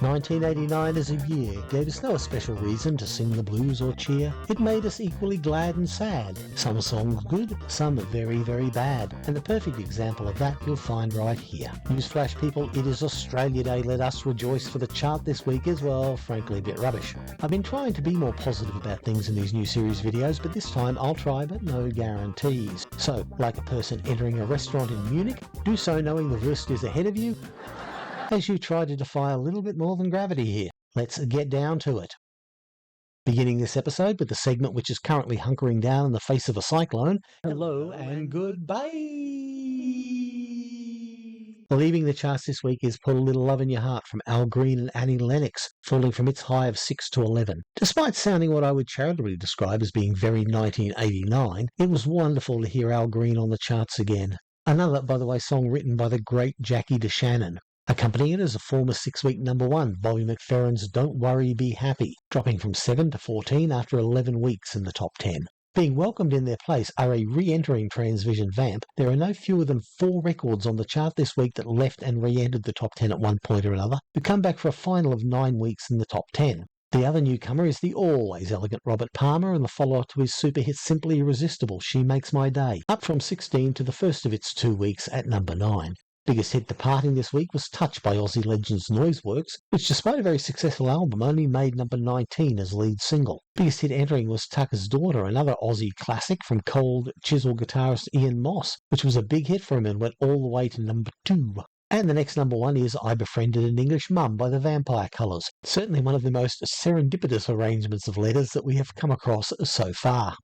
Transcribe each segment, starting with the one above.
"1989 as a year gave us no special reason to sing the blues or cheer. It made us equally glad and sad. Some songs good, some very, very bad. And the perfect example of that you'll find right here. Newsflash people, it is Australia Day. Let us rejoice, for the chart this week is, well, frankly a bit rubbish. I've been trying to be more positive about things in these new series videos, but this time I'll try, but no guarantees. So, like a person entering a restaurant in Munich, do so knowing the worst is ahead of you, as you try to defy a little bit more than gravity here. Let's get down to it. Beginning this episode with the segment which is currently hunkering down in the face of a cyclone, hello and goodbye. Leaving the charts this week is Put a Little Love in Your Heart from Al Green and Annie Lennox, falling from its high of 6 to 11. Despite sounding what I would charitably describe as being very 1989, it was wonderful to hear Al Green on the charts again. Another, by the way, song written by the great Jackie DeShannon. Accompanying it is a former 6-week #1, Bobby McFerrin's Don't Worry, Be Happy, dropping from 7 to 14 after 11 weeks in the top 10. Being welcomed in their place are a re-entering Transvision vamp. There are no fewer than 4 records on the chart this week that left and re-entered the top 10 at one point or another, who come back for a final of 9 weeks in the top 10. The other newcomer is the always elegant Robert Palmer and the follower to his super hit Simply Irresistible, She Makes My Day, up from 16 to the first of its 2 weeks at number 9. Biggest hit departing this week was Touch by Aussie legends Noiseworks, which despite a very successful album only made number 19 as lead single. Biggest hit entering was Tucker's Daughter, another Aussie classic from cold chisel guitarist Ian Moss, which was a big hit for him and went all the way to number 2. And the next #1 is I Befriended an English Mum by the Vampire Colours, certainly one of the most serendipitous arrangements of letters that we have come across so far.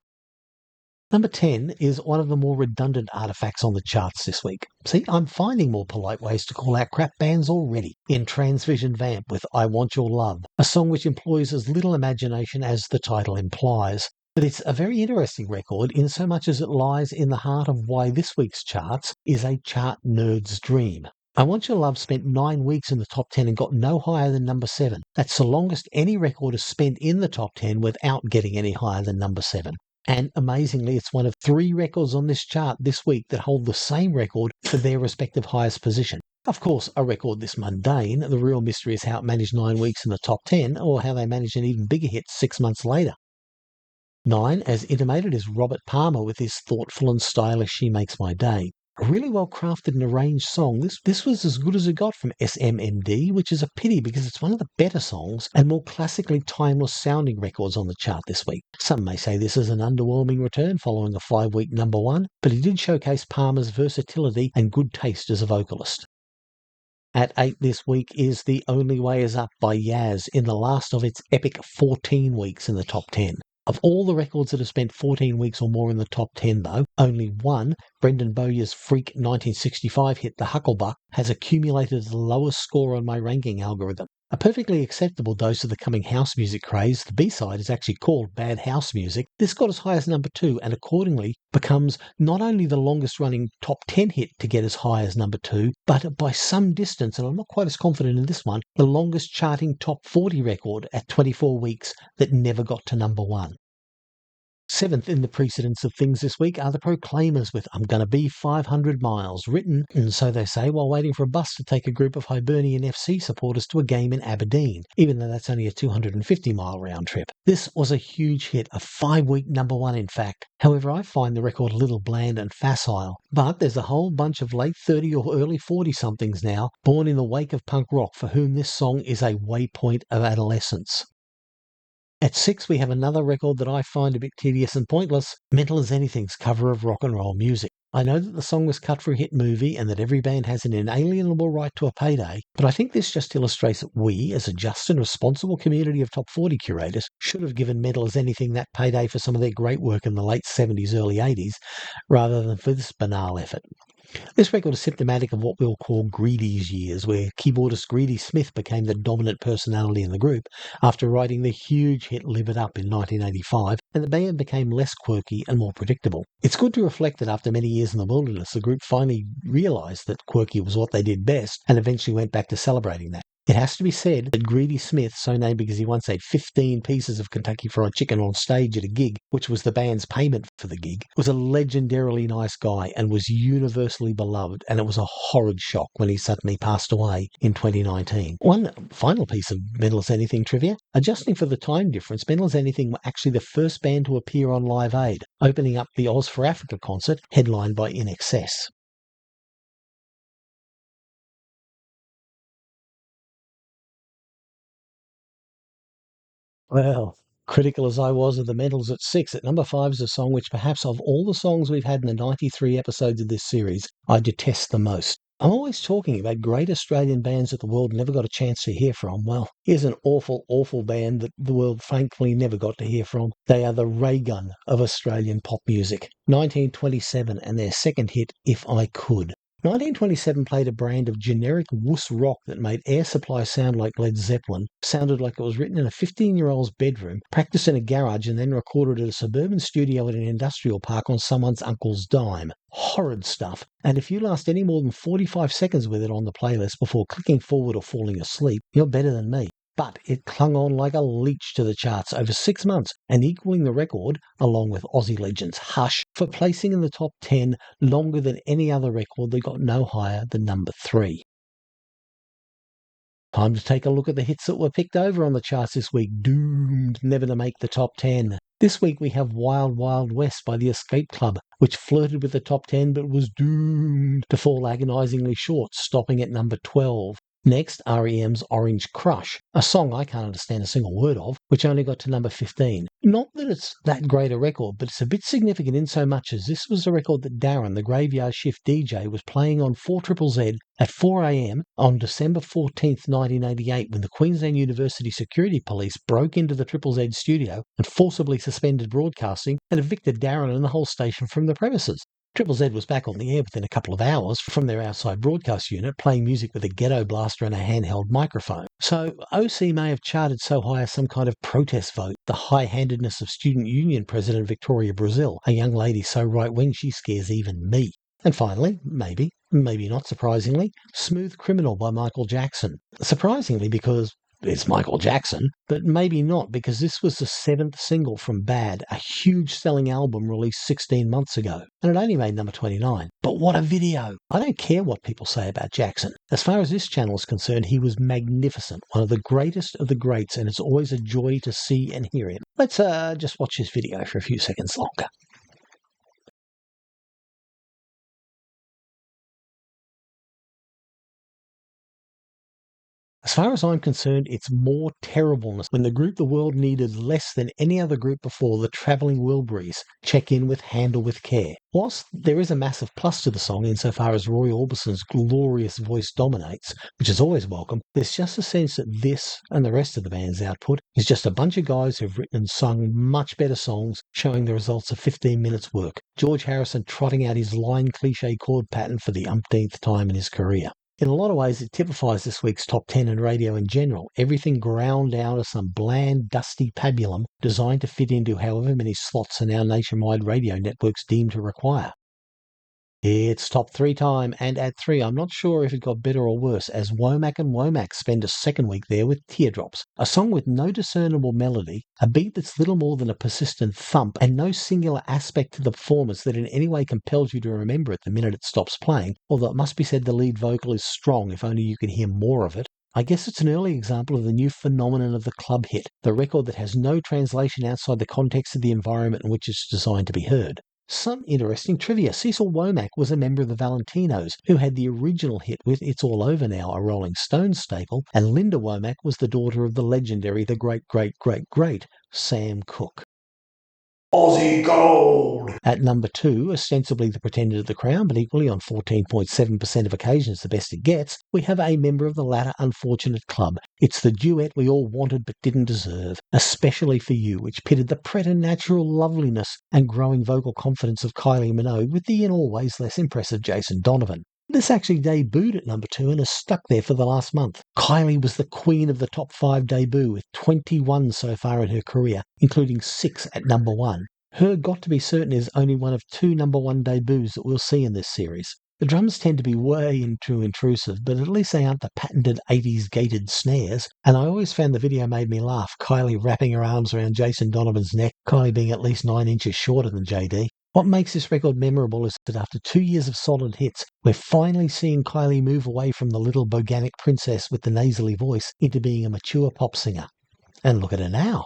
Number 10 is one of the more redundant artifacts on the charts this week. See, I'm finding more polite ways to call out crap bands already. In Transvision Vamp with I Want Your Love, a song which employs as little imagination as the title implies. But it's a very interesting record in so much as it lies in the heart of why this week's charts is a chart nerd's dream. I Want Your Love spent 9 weeks in the top 10 and got no higher than number 7. That's the longest any record has spent in the top 10 without getting any higher than number 7. And amazingly, it's one of 3 records on this chart this week that hold the same record for their respective highest position. Of course, a record this mundane, the real mystery is how it managed 9 weeks in the top 10, or how they managed an even bigger hit 6 months later. 9, as intimated, is Robert Palmer with his thoughtful and stylish She Makes My Day. A really well-crafted and arranged song. This was as good as it got from SMMD, which is a pity because it's one of the better songs and more classically timeless-sounding records on the chart this week. Some may say this is an underwhelming return following a 5-week #1, but it did showcase Palmer's versatility and good taste as a vocalist. At 8 this week is The Only Way Is Up by Yaz, in the last of its epic 14 weeks in the top 10. Of all the records that have spent 14 weeks or more in the top 10, though, only one, Brendan Bowyer's Freak 1965 hit The Hucklebuck, has accumulated the lowest score on my ranking algorithm. A perfectly acceptable dose of the coming house music craze, the B-side is actually called Bad House Music. This got as high as number 2 and accordingly becomes not only the longest running top 10 hit to get as high as number 2, but by some distance, and I'm not quite as confident in this one, the longest charting top 40 record at 24 weeks that never got to number 1. 7th in the precedence of things this week are the Proclaimers with I'm Gonna Be 500 Miles, written, and so they say, while waiting for a bus to take a group of Hibernian FC supporters to a game in Aberdeen, even though that's only a 250-mile round trip. This was a huge hit, a 5-week #1 in fact. However, I find the record a little bland and facile. But there's a whole bunch of late 30 or early 40-somethings now, born in the wake of punk rock, for whom this song is a waypoint of adolescence. At 6, we have another record that I find a bit tedious and pointless, Menless Anything's cover of rock and roll music. I know that the song was cut for a hit movie and that every band has an inalienable right to a payday, but I think this just illustrates that we, as a just and responsible community of top 40 curators, should have given Menless Anything that payday for some of their great work in the late 70s, early 80s, rather than for this banal effort. This record is symptomatic of what we'll call Greedy's years, where keyboardist Greedy Smith became the dominant personality in the group after writing the huge hit Live It Up in 1985, and the band became less quirky and more predictable. It's good to reflect that after many years in the wilderness, the group finally realised that quirky was what they did best and eventually went back to celebrating that. It has to be said that Greedy Smith, so named because he once ate 15 pieces of Kentucky Fried Chicken on stage at a gig, which was the band's payment for the gig, was a legendarily nice guy and was universally beloved, and it was a horrid shock when he suddenly passed away in 2019. One final piece of Menless Anything trivia. Adjusting for the time difference, Menless Anything were actually the first band to appear on Live Aid, opening up the Oz for Africa concert headlined by In Excess. Well, critical as I was of the Mentals at 6, at number 5 is a song which perhaps of all the songs we've had in the 93 episodes of this series, I detest the most. I'm always talking about great Australian bands that the world never got a chance to hear from. Well, here's an awful, awful band that the world thankfully never got to hear from. They are the ray gun of Australian pop music. 1927 and their second hit, If I Could. 1927 played a brand of generic wuss rock that made Air Supply sound like Led Zeppelin, sounded like it was written in a 15-year-old's bedroom, practiced in a garage, and then recorded at a suburban studio at an industrial park on someone's uncle's dime. Horrid stuff, and if you last any more than 45 seconds with it on the playlist before clicking forward or falling asleep, you're better than me. But it clung on like a leech to the charts over 6 months and equaling the record, along with Aussie legends Hush, for placing in the top 10 longer than any other record that got no higher than number 3. Time to take a look at the hits that were picked over on the charts this week, doomed never to make the top 10. This week we have Wild Wild West by the Escape Club, which flirted with the top 10 but was doomed to fall agonisingly short, stopping at number 12. Next, REM's Orange Crush, a song I can't understand a single word of, which only got to number 15. Not that it's that great a record, but it's a bit significant in so much as this was a record that Darren, the Graveyard Shift DJ, was playing on 4ZZZ at 4 a.m. on December 14th, 1988, when the Queensland University Security Police broke into the Triple Z studio and forcibly suspended broadcasting and evicted Darren and the whole station from the premises. Triple Z was back on the air within a couple of hours from their outside broadcast unit, playing music with a ghetto blaster and a handheld microphone. So OC may have charted so high as some kind of protest vote, the high-handedness of Student Union President Victoria Brazil, a young lady so right-wing she scares even me. And finally, maybe not surprisingly, Smooth Criminal by Michael Jackson. Surprisingly because it's Michael Jackson, but maybe not because this was the 7th single from Bad, a huge selling album released 16 months ago, and it only made number 29. But what a video! I don't care what people say about Jackson. As far as this channel is concerned, he was magnificent, one of the greatest of the greats, and it's always a joy to see and hear him. Let's just watch this video for a few seconds longer. As far as I'm concerned, it's more terribleness when the group the world needed less than any other group before, the Travelling Wilburys, check in with Handle with Care. Whilst there is a massive plus to the song insofar as Roy Orbison's glorious voice dominates, which is always welcome, there's just a sense that this and the rest of the band's output is just a bunch of guys who've written and sung much better songs, showing the results of 15 minutes work. George Harrison trotting out his line cliche chord pattern for the umpteenth time in his career. In a lot of ways, it typifies this week's top 10 in radio in general. Everything ground down to some bland, dusty pabulum designed to fit into however many slots an our nationwide radio networks deem to require. It's top 3 time, and at 3, I'm not sure if it got better or worse, as Womack and Womack spend a second week there with Teardrops, a song with no discernible melody, a beat that's little more than a persistent thump, and no singular aspect to the performance that in any way compels you to remember it the minute it stops playing, although it must be said the lead vocal is strong if only you can hear more of it. I guess it's an early example of the new phenomenon of the club hit, the record that has no translation outside the context of the environment in which it's designed to be heard. Some interesting trivia. Cecil Womack was a member of the Valentinos, who had the original hit with It's All Over Now, a Rolling Stones staple, and Linda Womack was the daughter of the legendary, the great Sam Cooke. Aussie Gold. At number 2, ostensibly the pretender to the crown, but equally on 14.7% of occasions the best it gets, we have a member of the latter unfortunate club. It's the duet we all wanted but didn't deserve, Especially for You, which pitted the preternatural loveliness and growing vocal confidence of Kylie Minogue with the in all ways less impressive Jason Donovan. This actually debuted at number 2 and has stuck there for the last month. Kylie was the queen of the top 5 debut with 21 so far in her career, including 6 at number 1. Her Got to Be Certain is only one of 2 number 1 debuts that we'll see in this series. The drums tend to be way too intrusive, but at least they aren't the patented 80s gated snares, and I always found the video made me laugh, Kylie wrapping her arms around Jason Donovan's neck, Kylie being at least 9 inches shorter than JD. What makes this record memorable is that after 2 years of solid hits, we're finally seeing Kylie move away from the little boganic princess with the nasally voice into being a mature pop singer. And look at her now.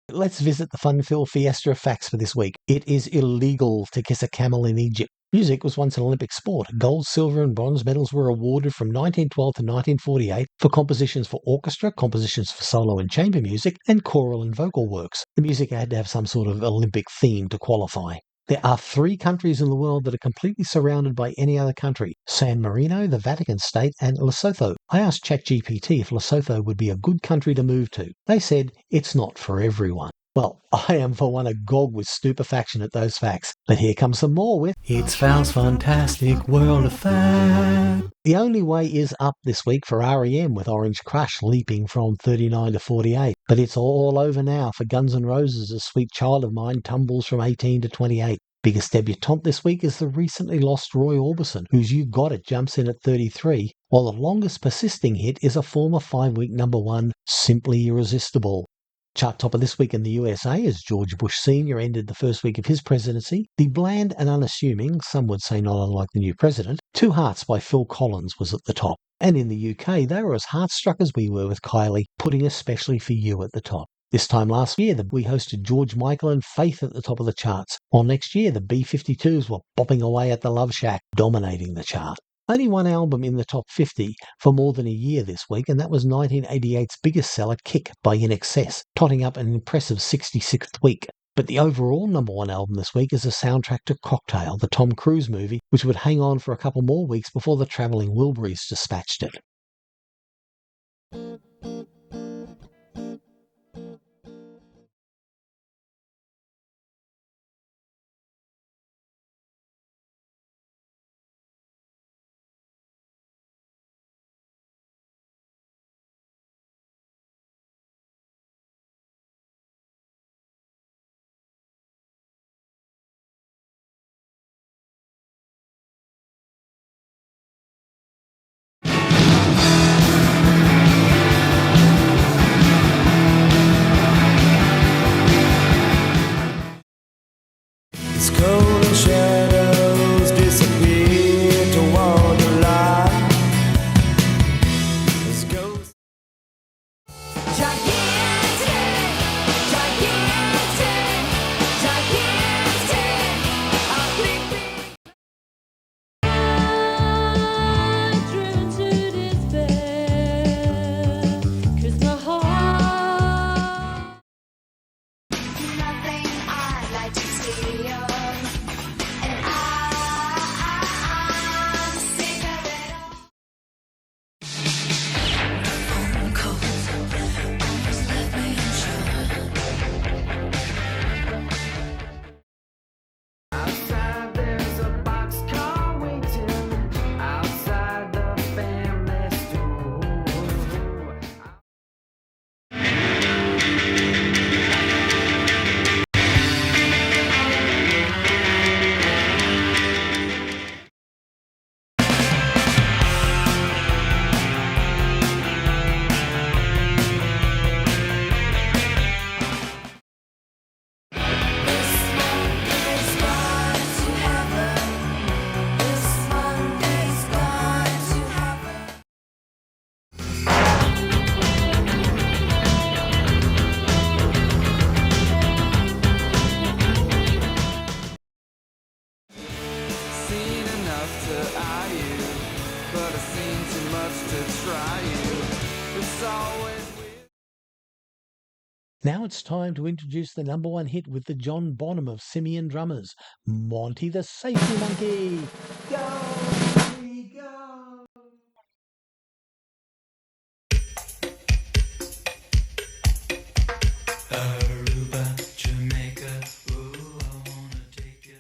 Let's visit the fun-filled Fiesta Facts for this week. It is illegal to kiss a camel in Egypt. Music was once an Olympic sport. Gold, silver and bronze medals were awarded from 1912 to 1948 for compositions for orchestra, compositions for solo and chamber music, and choral and vocal works. The music had to have some sort of Olympic theme to qualify. There are 3 countries in the world that are completely surrounded by any other country: San Marino, the Vatican State, and Lesotho. I asked ChatGPT if Lesotho would be a good country to move to. They said it's not for everyone. Well, I am for one agog with stupefaction at those facts. But here comes some more with It's Val's Fantastic World of Facts. The Only Way is up this week for R.E.M. with Orange Crush leaping from 39 to 48. But it's all over now for Guns N' Roses as Sweet Child of Mine tumbles from 18 to 28. Biggest debutante this week is the recently lost Roy Orbison, whose You Got It jumps in at 33, while the longest persisting hit is a former 5-week number 1, Simply Irresistible. Chart topper this week in the USA as George Bush Sr. ended the first week of his presidency. The bland and unassuming, some would say not unlike the new president, Two Hearts by Phil Collins was at the top. And in the UK, they were as heartstruck as we were with Kylie, putting Especially for You at the top. This time last year, we hosted George Michael and Faith at the top of the charts, while next year the B-52s were bopping away at the Love Shack, dominating the chart. Only one album in the top 50 for more than a year this week, and that was 1988's biggest seller, Kick, by INXS, totting up an impressive 66th week. But the overall number 1 album this week is a soundtrack to Cocktail, the Tom Cruise movie, which would hang on for a couple more weeks before the travelling Wilburys dispatched it. It's cold and shadows disappear toward the light. As ghosts Now it's time to introduce the number one hit with the John Bonham of Simian Drummers, Monty the Safety Monkey. Go, we go. Aruba, Jamaica, ooh, I wanna take you.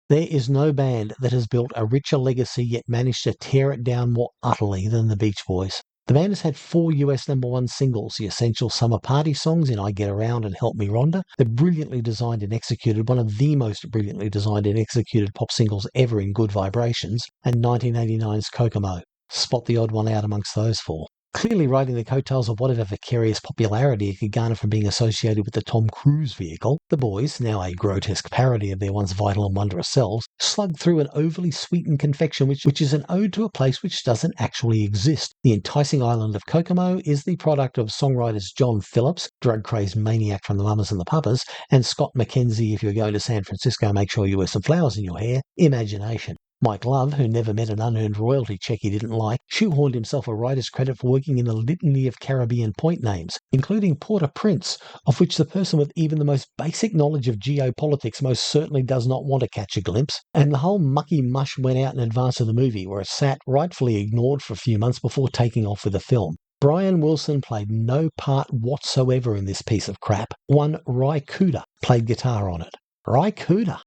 There is no band that has built a richer legacy yet managed to tear it down more utterly than the Beach Boys. The band has had 4 US number one singles, the essential summer party songs in I Get Around and Help Me Rhonda. They're brilliantly designed and executed, one of the most brilliantly designed and executed pop singles ever in Good Vibrations, and 1989's Kokomo. Spot the odd one out amongst those 4. Clearly riding the coattails of whatever vicarious popularity it could garner from being associated with the Tom Cruise vehicle, the boys, now a grotesque parody of their once vital and wondrous selves, slug through an overly sweetened confection which is an ode to a place which doesn't actually exist. The enticing island of Kokomo is the product of songwriters John Phillips, drug-crazed maniac from the Mamas and the Papas, and Scott McKenzie, if you're going to San Francisco, make sure you wear some flowers in your hair, imagination. Mike Love, who never met an unearned royalty check he didn't like, shoehorned himself a writer's credit for working in a litany of Caribbean point names, including Port-au-Prince, of which the person with even the most basic knowledge of geopolitics most certainly does not want to catch a glimpse. And the whole mucky mush went out in advance of the movie, where it sat rightfully ignored for a few months before taking off with the film. Brian Wilson played no part whatsoever in this piece of crap. One Ry Cooder played guitar on it. Ry Cooder.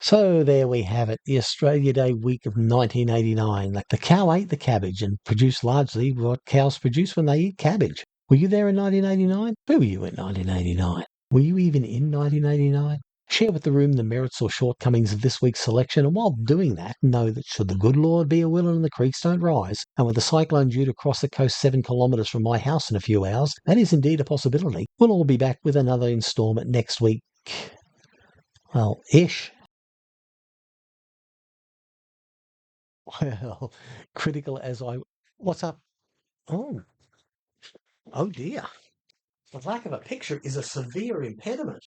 So there we have it, the Australia Day week of 1989. Like the cow ate the cabbage and produced largely what cows produce when they eat cabbage. Were you there in 1989? Where were you in 1989? Were you even in 1989? Share with the room the merits or shortcomings of this week's selection, and while doing that, know that should the good Lord be a willing and the creeks don't rise, and with the cyclone due to cross the coast 7 kilometres from my house in a few hours, that is indeed a possibility. We'll all be back with another instalment next week. Well, ish. Well, critical as I... What's up? Oh, oh dear. The lack of a picture is a severe impediment.